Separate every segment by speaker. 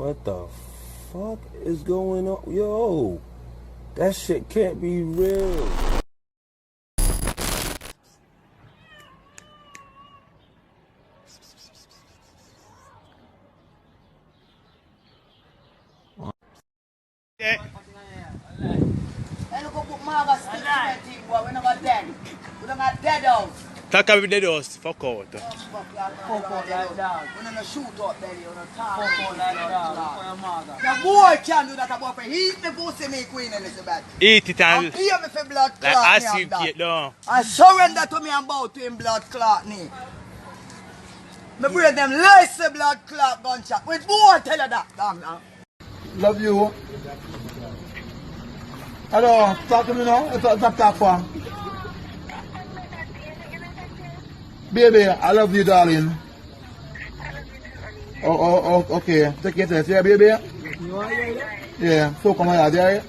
Speaker 1: What the fuck is going on? Yo, that shit can't be real.
Speaker 2: Talk about the dust, fuck out.
Speaker 3: Fuck out like dog. We don't shoot out belly, we don't talk. Fuck out like dog. For your mother. The boy can do that about me. Eat the pussy me queen in this bed.
Speaker 2: Eat it and
Speaker 3: And pay me for blood
Speaker 2: like
Speaker 3: clot me
Speaker 2: acid
Speaker 3: and that.
Speaker 2: cake down.
Speaker 3: I surrender to me and bow to him blood clot me. Me bring them lace blood clot gunshot. Which boy tell you that? Damn now.
Speaker 4: Love you. Hello, talk to me now. Let's talk for. Baby, I love you, darling. Oh, okay. Take care, test. Yeah, baby. Yeah, so come on, yeah.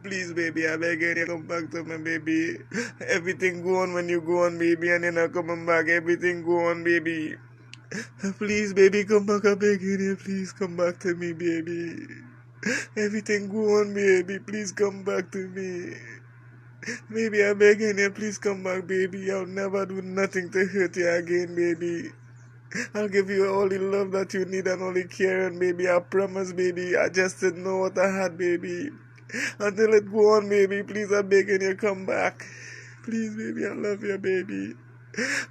Speaker 2: Please, baby, I beg you, come back to me, baby. Everything go on when you go on, baby, and you're not coming back. Everything go on, baby. Please, baby, come back. I beg you, please come back to me, baby. Everything go on, baby. Please come back to me. Baby, I beg you, please come back, baby. I'll never do nothing to hurt you again, baby. I'll give you all the love that you need and all the care, and baby, I promise, baby. I just didn't know what I had, baby. Until it go on, baby. Please, I'm begging you, come back. Please, baby, I love you, baby.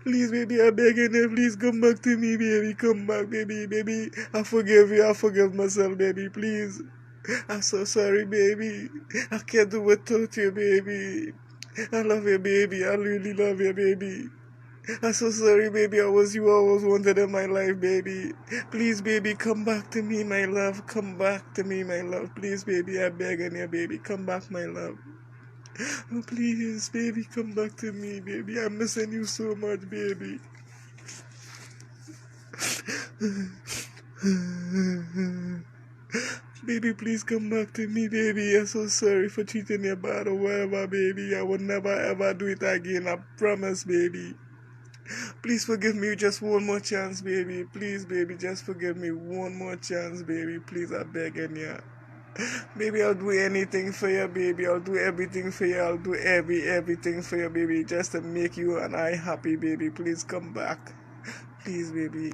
Speaker 2: Please, baby, I'm begging you, please come back to me, baby. Come back, baby, baby. I forgive you. I forgive myself, baby. Please. I'm so sorry, baby. I can't do without you, baby. I love you, baby. I really love you, baby. I'm so sorry, baby. I was you always wanted in my life, baby. Please, baby, come back to me, my love. Come back to me, my love. Please, baby, I'm begging you, baby. Come back, my love. Oh, please, baby, come back to me, baby. I'm missing you so much, baby. Baby, please come back to me, baby. I'm so sorry for treating you bad or whatever, baby. I would never ever do it again. I promise, baby. Please forgive me just one more chance, baby. Please, baby, just forgive me one more chance, baby. Please, I'm begging you. Baby, I'll do anything for you, baby. I'll do everything for you. I'll do everything for you, baby. Just to make you and I happy, baby. Please come back. Please, baby.